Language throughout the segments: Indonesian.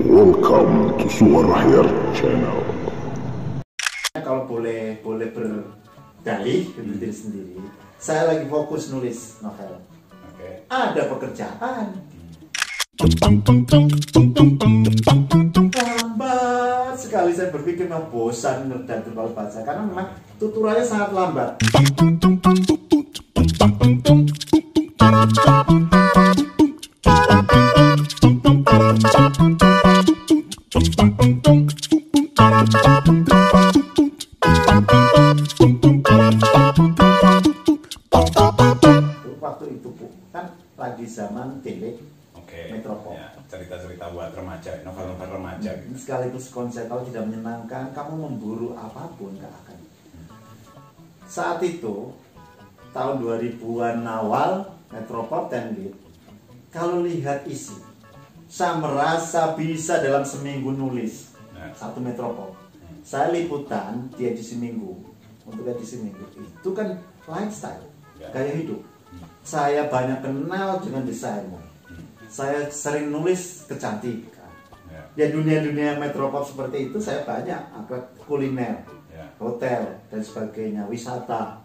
Welcome to Suara Hair Channel. Kalau boleh berdalih ke diri sendiri, saya lagi fokus nulis novel. Ada pekerjaan. Lambat sekali saya berpikir, mau bosan dan terlalu baca karena memang tuturannya sangat lambat. Waktu itu kan lagi zaman tele, Metropol. Ya, cerita-cerita buat remaja, novel-novel remaja. Sekaligus konsep kalau tidak menyenangkan, kamu memburu apapun gak akan. Saat itu tahun 2000-an awal, Metropol Tenggit, kalau lihat isi, saya merasa bisa dalam seminggu nulis satu Metropol. Saya liputan di edisi minggu, untuk edisi minggu itu kan lifestyle, gaya hidup. Saya banyak kenal dengan desainer. Saya sering nulis kecantikan. Ya, dunia-dunia Metropol seperti itu saya banyak, kuliner, hotel dan sebagainya, wisata.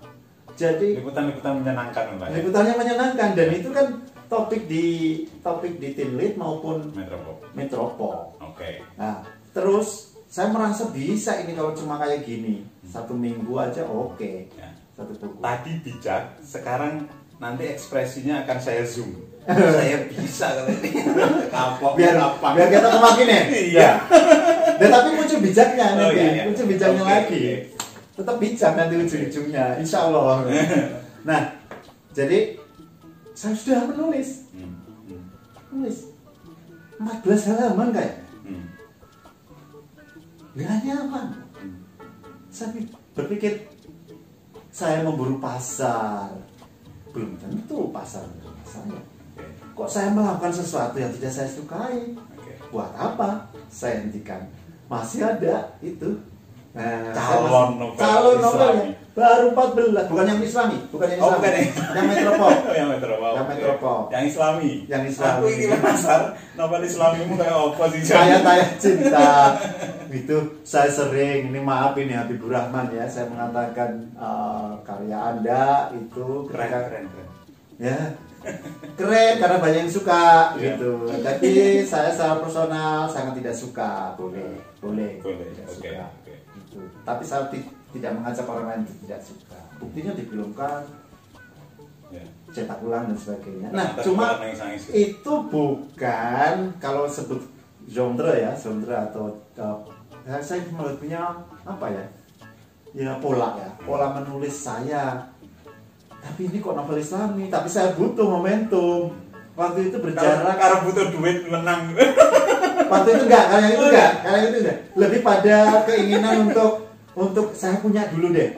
Jadi liputan-liputan menyenangkan, Pak. Liputannya menyenangkan, dan itu kan topik di Teen Lead maupun Metropol. Nah, terus saya merasa bisa ini kalau cuma kayak gini, satu minggu aja satu buku. Tadi bijak, sekarang nanti ekspresinya akan saya zoom. Saya bisa kalau ini kapok biar kita semakin ya. Iya. Dan tapi muncul bijaknya nanti, muncul bijaknya lagi. Tetap bijak nanti ujung-ujungnya, insya Allah. Nah, jadi saya sudah menulis, 14 halaman kayak. Nggak nyaman. Saya berpikir saya memburu pasar, belum tentu pasar menerima saya. Kok saya melakukan sesuatu yang tidak saya sukai? Buat apa? Saya hentikan. Masih ada itu. Nah, calon novelnya baru 14, bukan yang Islami, yang Metropol. Yang Metropol. Yang Islami. Aku ini pasar novel Islamimu kayak apa sih? Saya cinta. Itu saya sering, ini maaf ini Habibur Rahman ya, saya mengatakan karya Anda itu keren. Ya. Keren karena banyak yang suka gitu. Tapi saya secara personal sangat tidak suka. Boleh. Tidak suka. Gitu. Tapi saya tidak mengajak orang lain untuk tidak suka. Buktinya difilmkan, cetak ulang dan sebagainya. Nah, cuma itu bukan kalau sebut genre atau saya melihatnya apa ya? Ya pola menulis saya. Tapi ini kok novel Islami, tapi saya butuh momentum. Waktu itu berjarak karena butuh duit menang. Waktu itu enggak, karena itu enggak. Lebih pada keinginan untuk saya punya dulu deh.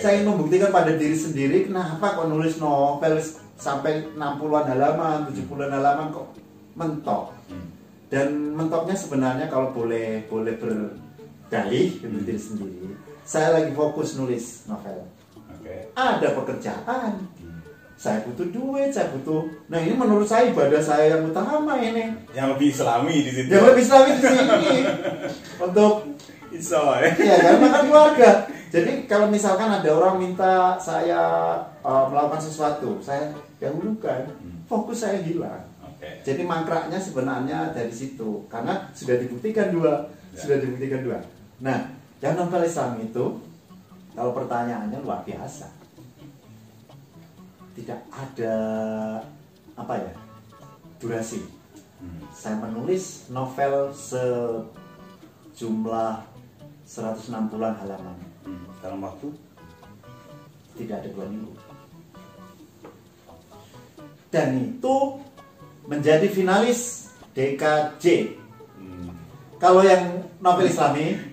Saya ingin membuktikan pada diri sendiri kenapa kok nulis novel sampai 60-an halaman, 70-an halaman kok mentok. Dan mentoknya sebenarnya kalau boleh berdalih ke diri sendiri, saya lagi fokus nulis novel. Ada pekerjaan, saya butuh duit, nah ini menurut saya ibadah saya yang utama ini, yang lebih Islami di situ, untuk ya karena kan keluarga. Jadi kalau misalkan ada orang minta saya melakukan sesuatu, saya dahulukan, fokus saya hilang. Jadi mangkraknya sebenarnya dari situ, karena sudah dibuktikan dua. Nah, yang novel Islam itu, kalau pertanyaannya luar biasa, tidak ada durasi. Saya menulis novel sejumlah 160-an halaman dalam waktu tidak ada 2 minggu, dan itu menjadi finalis DKJ. Kalau yang novel Islami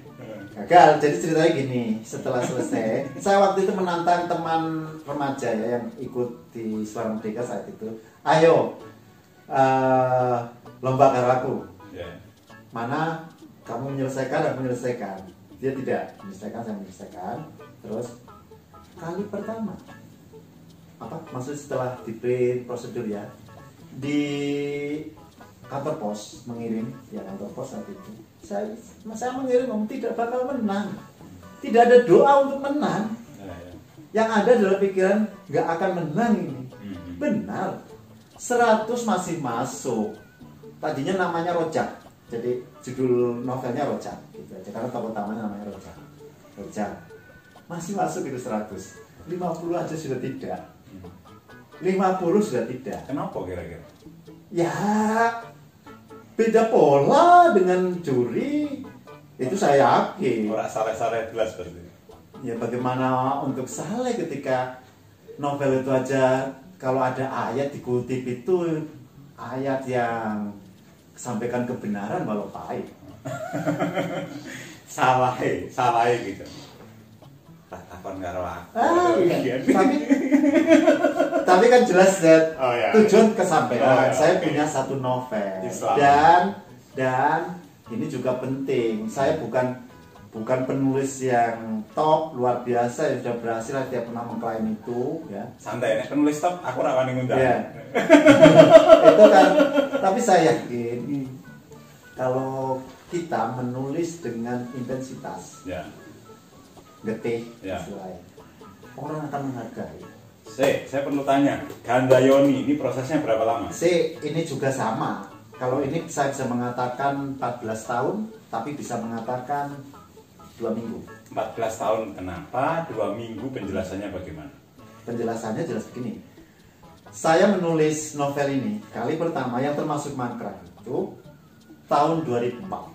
gagal. Jadi ceritanya gini, setelah selesai, saya waktu itu menantang teman remaja yang ikut di Suara Merdeka saat itu. Ayo, lomba karaku. Mana kamu menyelesaikan, aku menyelesaikan. Dia tidak menyelesaikan, saya menyelesaikan. Terus kali pertama, maksudnya setelah di print prosedur ya, di kantor pos mengirim, ya kantor pos saat itu. Saya mengirim tidak bakal menang. Tidak ada doa untuk menang. Yang ada dalam pikiran nggak akan menang ini. Benar. 100 masih masuk. Tadinya namanya Rojak. Jadi judul novelnya Rojak gitu aja. Karena tokoh utamanya namanya Rojak. Rojak. Masih masuk itu 100. 50 aja sudah tidak. 50 sudah tidak. Kenapa kira-kira? Ya beda pola dengan juri. Itu saya yakin. Orang salah-salah jelas berarti. Ya bagaimana untuk salah ketika novel itu aja kalau ada ayat dikutip itu ayat yang sampaikan kebenaran walau pahit. salah gitu. Takon karo aku. Iya. Tapi kan jelas Zed, Oh, ya. tujuan kesampaian. Oh, ya, Saya oke. punya satu novel Islam. dan ini juga penting. Saya bukan penulis yang top luar biasa yang sudah berhasil, dia pernah mengklaim itu ya. Santai nih penulis top, aku ora wani ngundang. Iya. Itu kan, tapi saya yakin kalau kita menulis dengan intensitas Ya. getih Ya. istilahnya, orang akan menghargai. Saya perlu tanya, Gandayoni ini prosesnya berapa lama? Ini juga sama. Kalau ini saya bisa mengatakan 14 tahun, tapi bisa mengatakan 2 minggu. 14 tahun kenapa? 2 minggu penjelasannya bagaimana? Penjelasannya jelas begini. Saya menulis novel ini kali pertama yang termasuk mangkrak itu tahun 2004.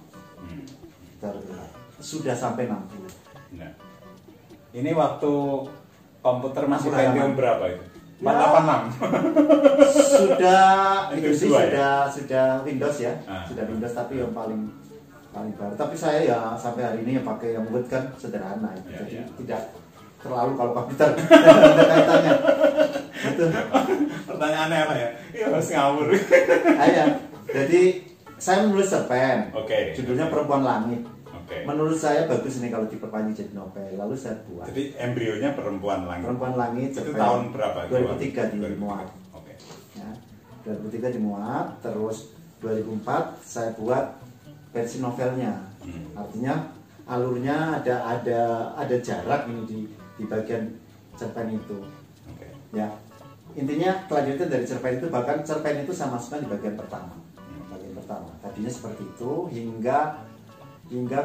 Sudah sampai 60. Nah. Ini waktu komputer masih Aku Pentium halaman. berapa itu? Ya. 486. Sudah itu Windows sih 2 ya? sudah Windows ya. Ah. Sudah Windows tapi yang paling baru. Tapi saya ya sampai hari ini yang pakai yang Word kan sederhana itu. Ya, Jadi ya. tidak terlalu kalau komputer ada kaitannya. Itu. Pertanyaannya apa ya? Iya harus ngawur. Ayah. Jadi saya menulis cerpen. Oke. Judulnya Perempuan Langit. Oke. Menurut saya bagus ini kalau diperpanjang jadi novel. Lalu saya buat. Jadi embrionya Perempuan Langit. Perempuan Langit Itu cerpen. tahun berapa? 2003 di 2003. Muat. Oke. Ya. 2003 di Muat, terus 2004 saya buat versi novelnya. Artinya alurnya ada jarak ini di bagian cerpen itu. Oke. Ya. Intinya kelanjutan dari cerpen itu, bahkan cerpen itu saya masukkan di bagian pertama. Bagian pertama. Tadinya seperti itu hingga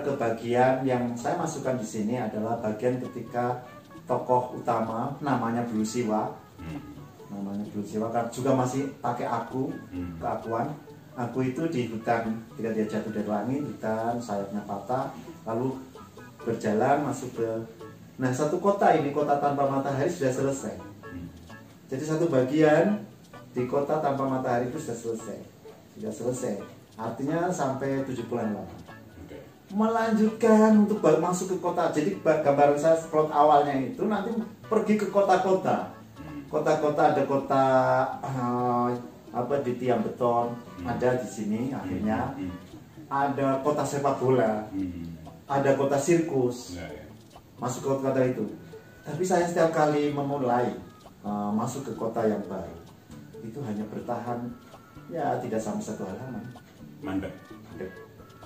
ke bagian yang saya masukkan di sini adalah bagian ketika tokoh utama namanya Blue Siwa. Namanya Blue Siwa kan juga masih pakai aku, keakuan. Aku itu di hutan ketika dia jatuh dari langit, hutan sayapnya patah, lalu berjalan masuk ke satu kota ini, kota tanpa matahari sudah selesai. Jadi satu bagian di kota tanpa matahari itu sudah selesai. Artinya sampai 78. Oke. Melanjutkan untuk masuk ke kota. Jadi gambaran saya plot awalnya itu nanti pergi ke kota-kota. Kota-kota, ada kota di tiang beton, ada di sini akhirnya. Ada kota sepak bola. Ada kota sirkus. Ya, ya. Masuk ke kota itu. Tapi saya setiap kali memulai masuk ke kota yang baru, itu hanya bertahan ya tidak sampai 1 halaman. Mandek. Mandek.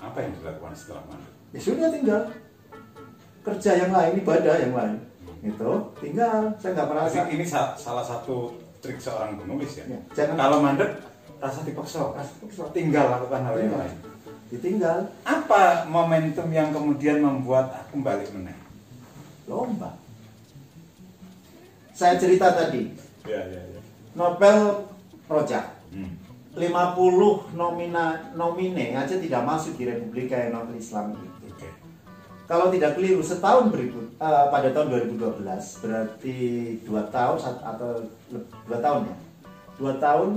Apa yang dilakukan setelah mandek? Ya sudah, tinggal kerja yang lain, ibadah yang lain. Itu tinggal, saya nggak merasa. Jadi ini salah satu trik seorang penulis ya. Ya, jangan Kalau mandek rasa dipaksa, tinggal lakukan hal yang Tinggal. lain. ditinggal. Apa momentum yang kemudian membuat aku balik meneh? Lomba. Saya cerita tadi, Ya, ya, ya. novel Rojak. 50 nomine aja tidak masuk di Republika yang novel Islam itu. Oke. Kalau tidak keliru, setahun berikut pada tahun 2012 berarti 2 tahun atau 2 tahun ya. 2 tahun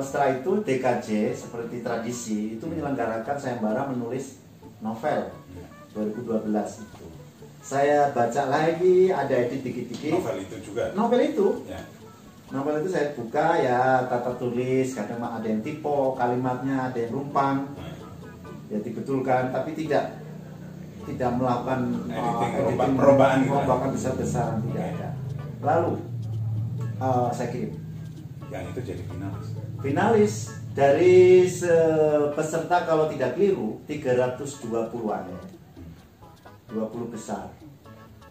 setelah itu DKJ seperti tradisi itu menyelenggarakan sayembara menulis novel 2012 itu. Saya baca lagi, ada edit dikit-dikit. Novel itu juga. Novel itu. Ya. Novel itu saya buka ya, tata tulis, kadang ada yang typo, kalimatnya ada yang rumpang, ya dibetulkan, tapi tidak melakukan perombakan besar-besaran, tidak ada. Lalu saya kirim. Yang itu jadi finalis. Finalis Dari peserta kalau tidak keliru 320-an ya. 20 besar.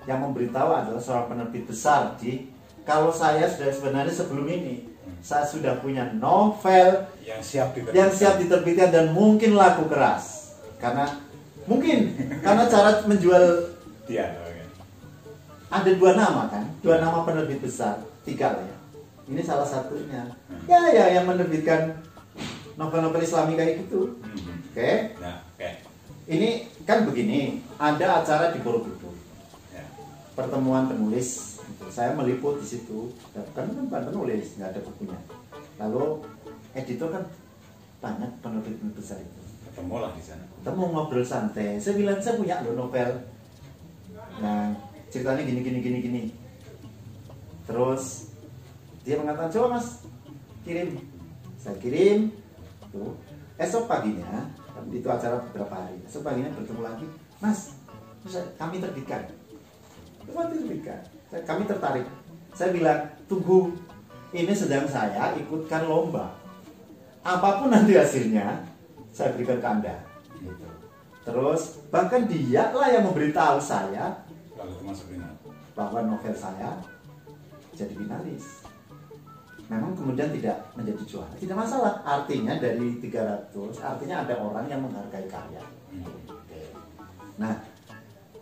Yang memberitahu adalah seorang penerbit besar kalau saya sudah sebenarnya sebelum ini saya sudah punya novel yang siap diterbitkan dan mungkin laku keras. Karena cara menjual dia ada 2 nama kan, 2 nama penerbit besar, 3 lah ya. Ini salah satunya. Ya yang menerbitkan novel-novel Islami kayak gitu. Oke. Nah, ini kan begini, ada acara di Borobudur. Ya. Pertemuan penulis. Saya meliput di situ. Kan bukan penulis, nggak ada bukunya. Lalu editor kan banyak penerbit besar itu. Ketemu lah di sana. Ketemu ngobrol santai. Saya bilang saya punya loh novel. Nah, ceritanya gini. Terus dia mengatakan, coba mas kirim. Saya kirim. Tuh. Esok paginya, itu acara beberapa hari. Esok paginya bertemu lagi, mas, kami terbitkan. Kami tertarik. Saya bilang, tunggu, ini sedang saya ikutkan lomba. Apapun nanti hasilnya, saya berikan ke Anda. Gitu. Terus bahkan dia lah yang memberitahu saya bahwa novel saya jadi finalis. Memang kemudian tidak menjadi juara, tidak masalah. Artinya dari 300, artinya ada orang yang menghargai karya. Nah,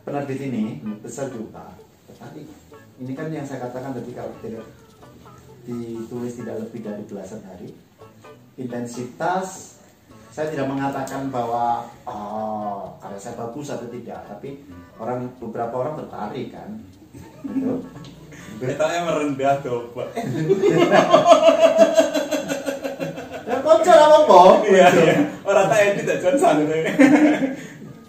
penerbit ini besar juga. Tadi ini kan yang saya katakan tadi, kalau tidak ditulis tidak lebih dari belasan hari, intensitas saya tidak mengatakan bahwa karya saya bagus atau tidak, tapi beberapa orang tertarik kan, gitu. Betanya merendah tuh, Pak. Ya kocok apa? Iya. Orang tak edit aja santai.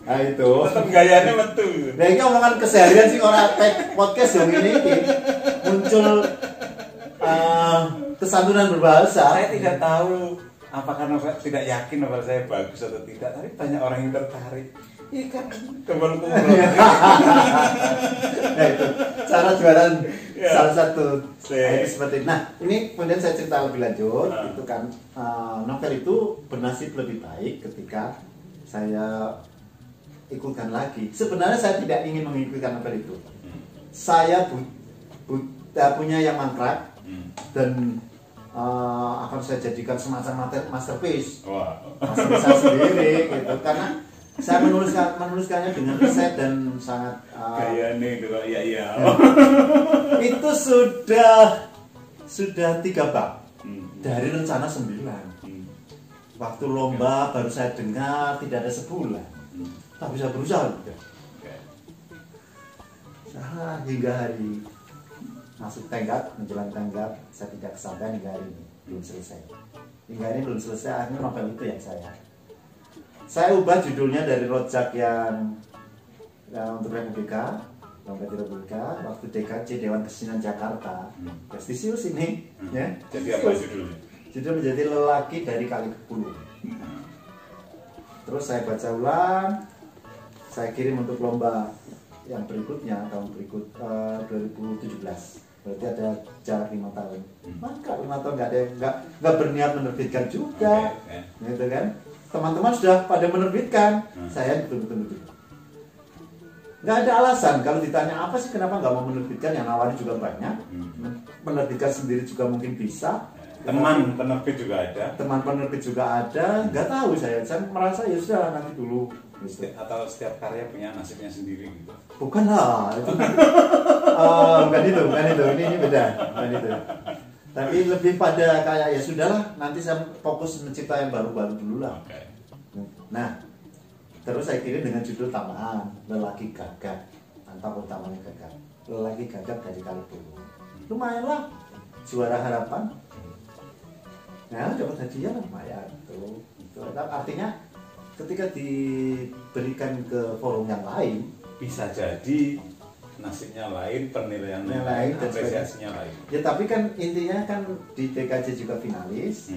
Nah itu. Tetap gayanya metu. Nah ini omongan keseharian sih orang tag podcast yang ini muncul kesantunan berbahasa. Saya tidak tahu apakah novel, tidak yakin novel saya bagus atau tidak, tapi banyak orang yang tertarik. Iya kan, kumpul-kumpul. Nah itu cara jualan salah satu seperti. Nah ini kemudian saya cerita lebih lanjut. Itu kan novel itu bernasib lebih baik ketika saya ikutkan lagi. Sebenarnya saya tidak ingin mengikutkan novel itu. Saya punya yang mangkrak dan akan saya jadikan semacam masterpiece. Masterpiece saya sendiri gitu. Karena saya menuliskannya dengan riset dan sangat gayane itu iya. Itu sudah 3 bab dari rencana 9. Waktu lomba baru saya dengar tidak ada sebulan. Tak bisa berusaha juga. Hingga hari masuk tenggat, menjelang tenggat, saya tidak kesampaian hingga hari ini belum selesai. Hingga hari ini belum selesai, akhirnya novel itu yang saya ubah judulnya dari Rojak yang untuk Republika, Dompet Republika, waktu DKJ Dewan Kesenian Jakarta, prestisius ini, ya. Jadi apa judulnya? Judul menjadi Lelaki dari Kali Kepulu. Terus saya baca ulang, saya kirim untuk lomba yang berikutnya tahun berikut 2017. Berarti ada jarak 5 tahun. Maka 5 tahun nggak berniat menerbitkan juga, gitu kan? Teman-teman sudah pada menerbitkan, saya ditunggu-tunggu. Nggak ada alasan kalau ditanya apa sih kenapa nggak mau menerbitkan, yang nawari juga banyak, menerbitkan sendiri juga mungkin bisa. Teman penerbit juga ada. Teman penerbit juga ada, nggak tahu saya merasa ya sudah nanti dulu. Gitu. Atau setiap karya punya nasibnya sendiri gitu. Bukan lah, itu bukan itu, ini beda, bukan itu. Tapi lebih pada kayak ya sudahlah, nanti saya fokus mencipta yang baru-baru dulu lah. Nah, terus saya kirim dengan judul tambahan Lelaki Gagap, antara utamanya gagap. Lelaki Gagap dari Kali Kepulu. Lumayan lah, juara harapan. Nah, dapat hadiah lumayan tuh. Itu artinya ketika diberikan ke forum yang lain, bisa jadi nasibnya lain, penilaiannya lain, apresiasinya lain. Ya tapi kan intinya kan di TKJ juga finalis.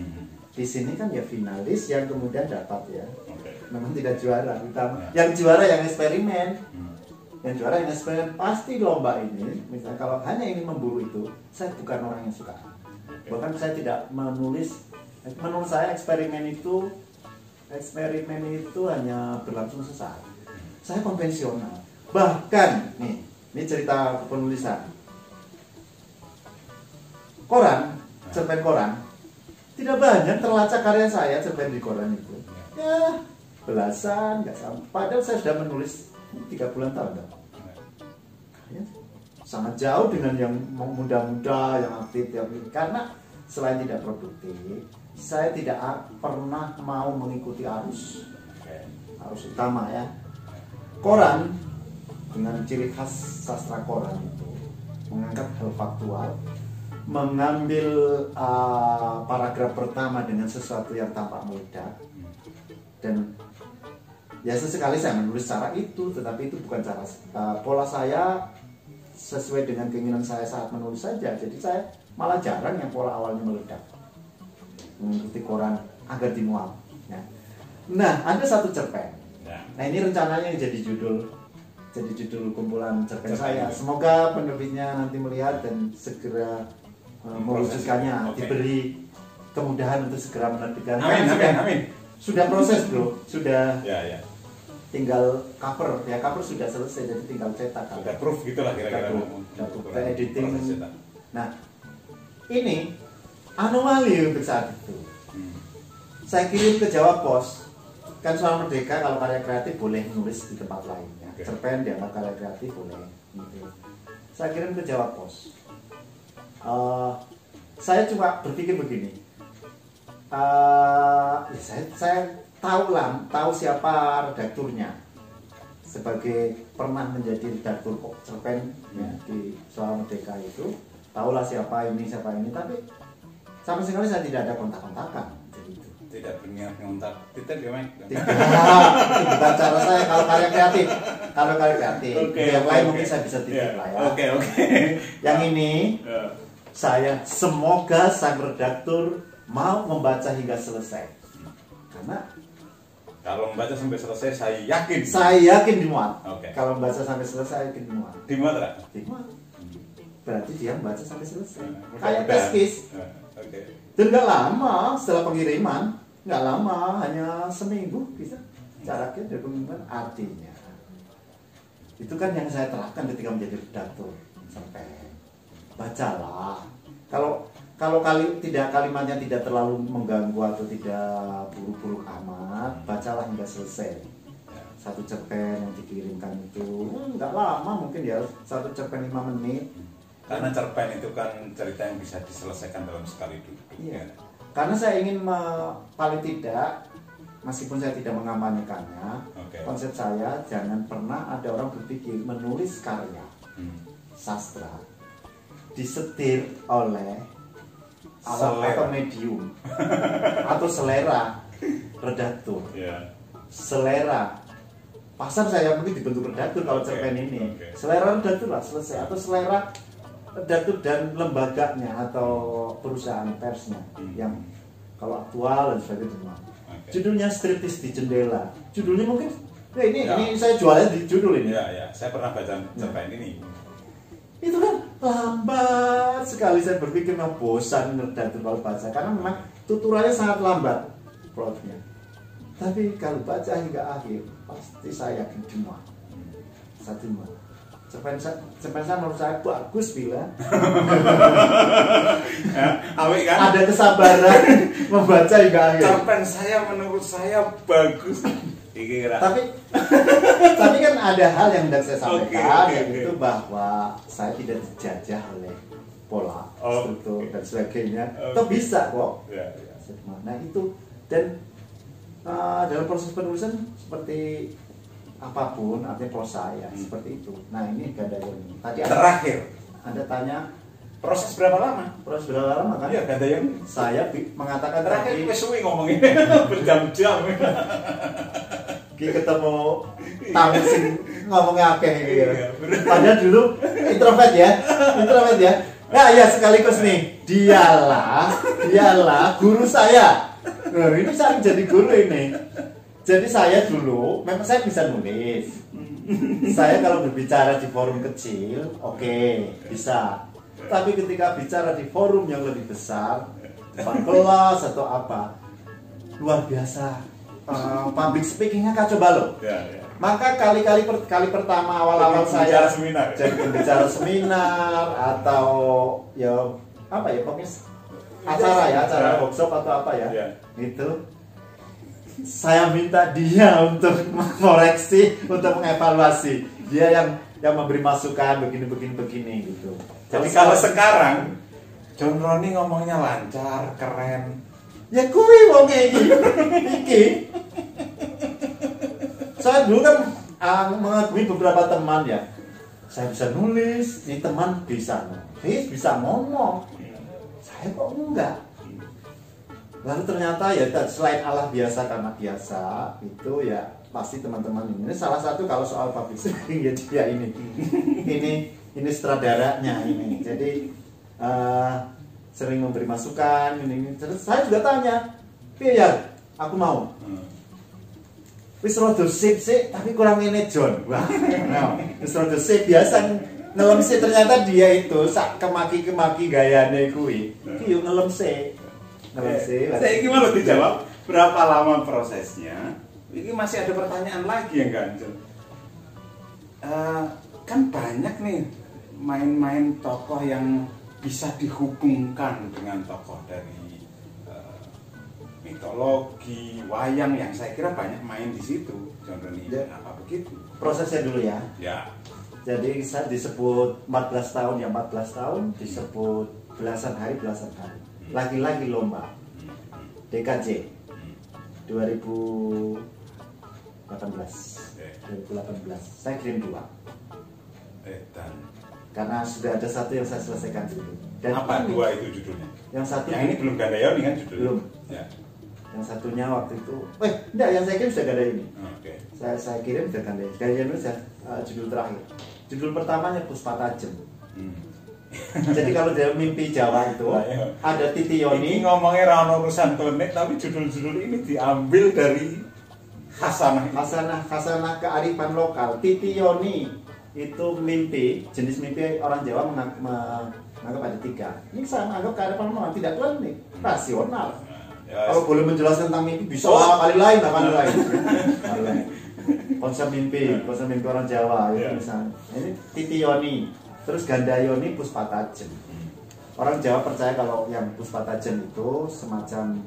Di sini kan ya finalis yang kemudian dapat ya. Memang tidak juara utama. Yang juara yang eksperimen. Yang juara yang eksperimen pasti lomba ini. Misalnya kalau hanya ingin memburu itu, saya bukan orang yang suka. Bahkan saya tidak menulis Menurut saya eksperimen itu hanya berlangsung sesaat. Saya konvensional. Bahkan ini cerita penulisan. Koran, cerpen koran, tidak banyak terlacak karya saya cerpen di koran itu. Ya, belasan, nggak sampai. Padahal saya sudah menulis 3 bulan tahun. Ya, sangat jauh dengan yang muda-muda, yang aktif, karena selain tidak produktif, saya tidak pernah mau mengikuti arus utama ya. Koran dengan ciri khas sastra koran itu mengangkat hal faktual, mengambil paragraf pertama dengan sesuatu yang tampak meledak, dan ya sesekali saya menulis cara itu, tetapi itu bukan cara pola saya sesuai dengan keinginan saya saat menulis saja. Jadi saya malah jarang yang pola awalnya meledak, mengikuti koran agar dimuat ya. Nah, ada satu cerpen ya. Nah, ini rencananya jadi judul kumpulan cerpen saya. Semoga penerbitnya nanti melihat dan segera mewujudkannya, diberi kemudahan untuk segera menerbitkan. Amin. Sudah proses bro, sudah ya. Tinggal cover sudah selesai, jadi tinggal cetak. Sudah proof gitulah kira-kira. Sudah editing. Nah, ini anomali untuk saat itu. Saya kirim ke Jawa Pos. Kan Suara Merdeka kalau karya kreatif boleh nulis di tempat lain ya. Cerpen dianggap karya kreatif boleh gitu. Saya kirim ke Jawa Pos. Saya cuma berpikir begini. Saya tahu siapa redakturnya. Sebagai pernah menjadi redaktur cerpen ya, di Suara Merdeka itu, tahulah siapa ini, tapi sama sekali saya tidak ada kontak-kontakan. Tidak berniat ngontak, tidak gimana? Bukan cara saya kalau karya kreatif. Yang lain mungkin saya bisa titip lah ya. Oke. Yang ini saya semoga sang redaktur mau membaca hingga selesai. Karena kalau membaca sampai selesai saya yakin. Saya yakin dimuat. Kalau membaca sampai selesai yakin dimuat. Dimuat tak? Dimuat. Berarti dia membaca sampai selesai. Kayak teskis. Dan nggak lama setelah pengiriman, nggak lama, hanya seminggu bisa. Jaraknya dari pengiriman, artinya itu kan yang saya terapkan ketika menjadi redaktur sampai bacalah. Kalau kalimatnya tidak terlalu mengganggu atau tidak buruk-buruk amat, bacalah hingga selesai. Satu cerpen yang dikirimkan itu nggak lama, mungkin ya satu cerpen 5 menit. Karena cerpen itu kan cerita yang bisa diselesaikan dalam sekali duduk. Iya. Karena saya ingin paling tidak, meskipun saya tidak mengampanyekannya, konsep saya jangan pernah ada orang berpikir menulis karya sastra disetir oleh alat atau medium atau selera redaktur. Selera pasar saya mungkin dibentuk redaktur kalau cerpen ini. Selera redaktur lah selesai, atau selera redaktur dan lembaganya atau perusahaan persnya yang kalau aktual dan sebagainya. Judulnya Striptis di Jendela. Judulnya mungkin ini saya jualnya di judul ini. Ya, saya pernah baca cerpen ini. Itu kan lambat sekali, saya berpikir memang bosan redaktur kalau baca karena memang tuturannya sangat lambat plotnya. Tapi kalau baca hingga akhir pasti saya yakin cuma satu mah. Cerpen saya menurut saya bagus bila kan? Ada kesabaran membaca hingga akhir. Cerpen saya menurut saya bagus. Tapi kan ada hal yang hendak saya sampaikan, yaitu bahwa saya tidak dijajah oleh pola, struktur dan sebagainya. Itu bisa kok. Nah itu, dan dalam proses penulisan seperti apapun, artinya prosa ya seperti itu. Nah ini Gadayun. Tadi terakhir Anda tanya proses berapa lama? Proses berapa lama kan? Iya Gadayun. Saya mengatakan terakhir suwi ngomongin berjam-jam. Ki ketemu tamu sing ngomongnya akeh gitu. Padahal dulu introvert ya. Nah ya sekaligus nih, dialah guru saya. Nah, ini saya jadi guru ini. Jadi saya dulu, memang saya bisa nulis. Saya kalau berbicara di forum kecil, oke, bisa. Tapi ketika bicara di forum yang lebih besar, depan kelas atau apa, luar biasa. Public speakingnya kacau balau. Ya. Maka kali pertama awal-awal saya jadi pembicara seminar atau ya apa ya pokoknya acara workshop atau apa ya, gitu. Saya minta dia untuk mengoreksi, untuk mengevaluasi. Dia yang memberi masukan begini gitu. Jadi kalau sekarang John Roni ngomongnya lancar, keren. Ya kuwi wong iki. Saya dulu kan mengagumi beberapa teman ya. Saya bisa nulis, ini teman bisa nulis, bisa ngomong. Saya kok enggak. Lalu ternyata ya selain Allah biasa karena biasa itu ya pasti teman-teman ini salah satu kalau soal public speaking ya dia ini sutradaranya ini. Jadi sering memberi masukan ini. Terus saya juga tanya, "Piye aku mau?" Wis rada sip tapi kurang ini John. Wah, wis rada sip biasa ngelem sik ternyata dia itu sak kemaki-kemaki gayane kuwi. Iki yo ngelem sik. Saya gimana dijawab? Berapa lama prosesnya? Ini masih ada pertanyaan lagi yang ganjel. Kan banyak nih main-main tokoh yang bisa dihubungkan dengan tokoh dari mitologi, wayang yang saya kira banyak main di situ. Contohnya apa begitu? Prosesnya dulu ya. Ya. Jadi saya disebut 14 tahun ya 14 tahun, disebut belasan hari. Lagi-lagi lomba DKJ 2018 saya kirim 2 dan karena sudah ada satu yang saya selesaikan dulu. Dan apa 2 itu judulnya? Yang satu yang ini belum Gandayoni kan judulnya? Belum ya. Yang satunya waktu itu enggak, yang saya kirim sudah Gandayoni. Okay. Saya kirim sudah Gandayoni sudah judul terakhir. Judul pertamanya Puspa Tajem. Jadi kalau dalam mimpi Jawa itu ada Titi Yoni. Ini ngomongnya rano urusan klinik, tapi judul-judul ini diambil dari Khasanah kearifan lokal. Titi Yoni itu mimpi, jenis mimpi orang Jawa menganggap ada 3. Ini saya menganggap kearifan lokal, tidak klinik, rasional. Kalau boleh menjelaskan tentang mimpi bisa kali lain. Konsep mimpi orang Jawa itu misalnya. Ini Titi Yoni. Terus Gandayoni Puspa Tajem. Orang Jawa percaya kalau yang Puspa Tajem itu semacam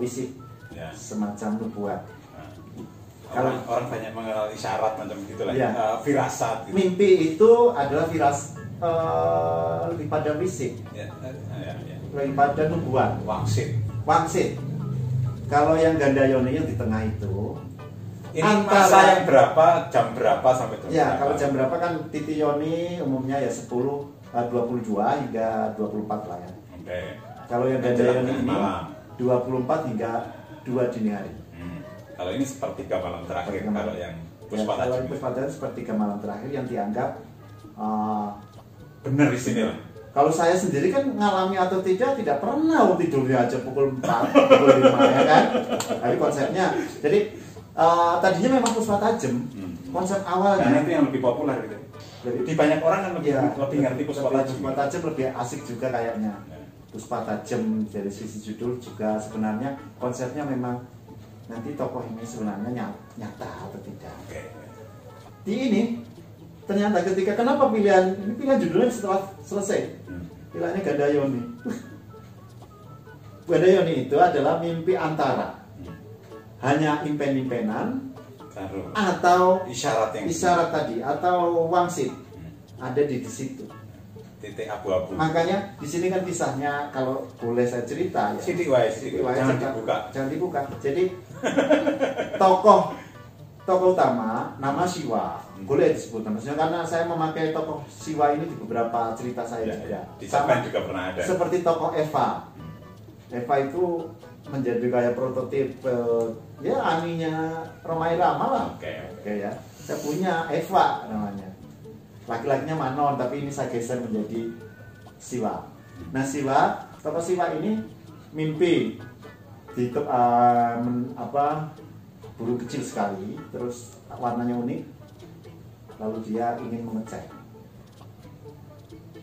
wisik, semacam nubuat. Kalau orang banyak mengenal isyarat macam gitulah, firasat. Gitu. Mimpi itu adalah lebih pada wisik, lebih pada nubuat. Wangsit. Kalau yang Gandayoni yang di tengah itu. Ini masa yang berapa, jam berapa sampai jam berapa? Ya, kalau jam berapa kan Titi Yoni umumnya ya 22 hingga 24 lah ya. Oke. Kalau yang Gandayoni ini 24 hingga 2 dini hari. Kalau ini sepertiga malam terakhir, kalau yang Puspa Tajem. Kalau Puspa Tajem sepertiga malam terakhir yang dianggap benar di sini lah. Kalau saya sendiri kan ngalami atau tidak pernah tidurnya aja pukul 4, pukul 5 ya kan. Tapi konsepnya, jadi tadinya memang Puspa Tajem, konsep awalnya. Karena itu yang lebih populer gitu. Di banyak orang kan lebih ngerti Puspa Tajem. Puspa Tajem lebih asik juga kayaknya. Puspa Tajem dari sisi judul juga sebenarnya konsepnya memang nanti tokoh ini sebenarnya nyata atau tidak. Di ini ternyata ketika kenapa pilihan judulnya setelah selesai pilihannya Gandayoni. Gandayoni itu adalah mimpi antara hanya impen-impenan atau isyarat tadi atau wangsit ada di situ. Titik abu-abu. Makanya di sini kan kisahnya kalau boleh saya cerita ya. Sidik wae, jangan dibuka. Jadi tokoh utama nama Siwa boleh disebut nama Siwa karena saya memakai tokoh Siwa ini di beberapa cerita saya juga. Di Japan juga pernah ada. Seperti tokoh Eva. Eva itu menjadi kayak prototip ya aninya Rhoma Irama lah. Oke ya. Saya punya Eva namanya. Laki-lakinya Manon, tapi ini saya geser menjadi Siwa. Nah Siwa, tokoh Siwa ini mimpi di burung kecil sekali, terus warnanya unik. Lalu dia ingin mengecek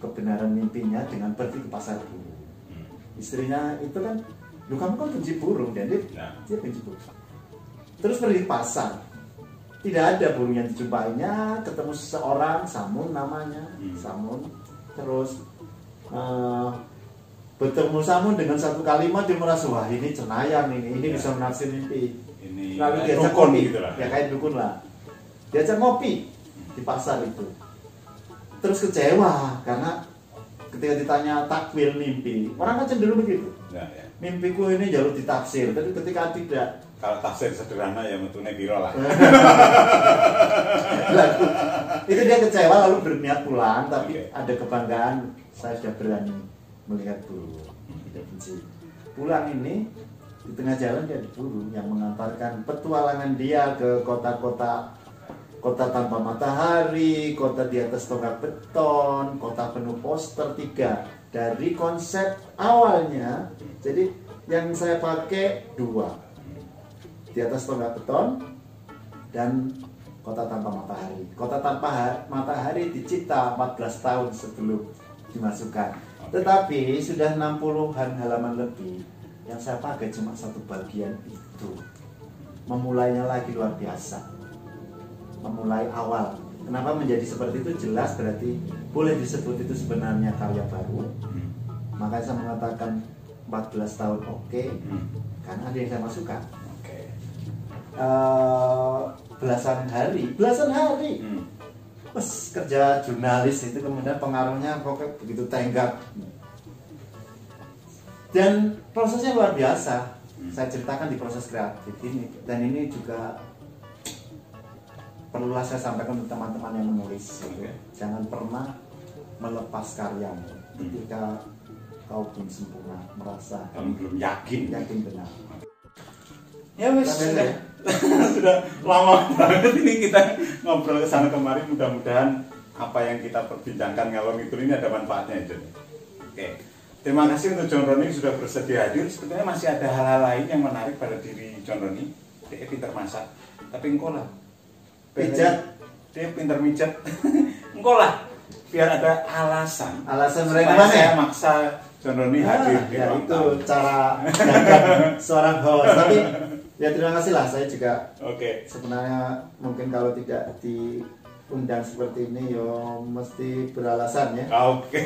kebenaran mimpinya dengan pergi ke pasar burung. istrinya itu kan, lu kamu kan benci burung, dan dia benci burung. Terus pergi ke pasar, tidak ada burung yang dijumpainya, ketemu seseorang, Samun namanya, Samun. Terus bertemu Samun dengan satu kalimat, dia merasa wah ini cenayang ini bisa menafsir mimpi. Ini lalu diajak dukun ngopi, gitu lah. ya kayak dukun lah. Diajak ngopi di pasar itu. Terus kecewa karena ketika ditanya takwil mimpi, orang kan cenderung begitu. Nah, ya. Mimpiku ini jalur ditafsir, tapi ketika tidak, Kalau tafsir sederhana ya metune biro lah. lalu, itu dia kecewa lalu berniat pulang, tapi Oke. ada kebanggaan saya sudah berani melihat burung. Tidak benci. Pulang ini di tengah jalan dia ada burung yang mengantarkan petualangan dia ke kota-kota, kota tanpa matahari, kota di atas tonggak beton, kota penuh poster 3. Dari konsep awalnya, jadi yang saya pakai 2, di atas tonggak beton dan kota tanpa matahari. Kota tanpa matahari dicipta 14 tahun sebelum dimasukkan. Tetapi sudah 60-an halaman lebih, yang saya pakai cuma satu bagian itu. Memulainya lagi luar biasa. Memulai awal. Kenapa menjadi seperti itu jelas, berarti boleh disebut itu sebenarnya karya baru. Makanya saya mengatakan 14 tahun oke, karena ada yang saya masukkan. Belasan hari Wes, kerja jurnalis itu kemudian pengaruhnya pokoknya begitu tenggak, dan prosesnya luar biasa. Saya ceritakan di proses kreatif ini, dan ini juga perlulah saya sampaikan untuk teman-teman yang menulis. Jangan pernah melepas karyamu ketika kau belum sempurna, merasa Kamu belum yakin benar. ya wes sudah lama banget ini kita ngobrol kesana kemari. Mudah-mudahan apa yang kita perbincangkan ngalor ngidul ini ada manfaatnya, John. Oke, terima kasih untuk John Roni sudah bersedia hadir. Sebenarnya masih ada hal-hal lain yang menarik pada diri John Roni. Dia pintar masak, tapi engkau lah Pijat, dia pintar mijat. Engkau lah biar ada alasan mereka supaya mana saya maksa John Roni hadir di ya ruang itu tamu. cara dagang seorang host. Tapi ya terima kasih lah, saya juga Oke. sebenarnya mungkin kalau tidak diundang seperti ini yo mesti beralasan ya. Oke.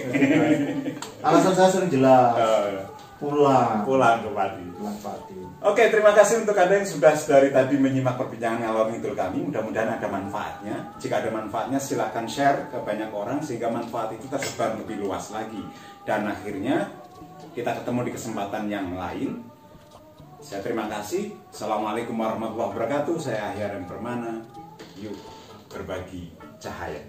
Alasan saya sering jelas, pulang Pulang ke Pati. Pati. Oke, terima kasih untuk Anda yang sudah dari tadi menyimak perbincangan ngalor ngidul kami. Mudah-mudahan ada manfaatnya. Jika ada manfaatnya, silakan share ke banyak orang sehingga manfaat itu tersebar lebih luas lagi. Dan akhirnya kita ketemu di kesempatan yang lain. Saya terima kasih. Assalamualaikum warahmatullahi wabarakatuh. Saya Ahyar M. Permana. Yuk berbagi cahaya.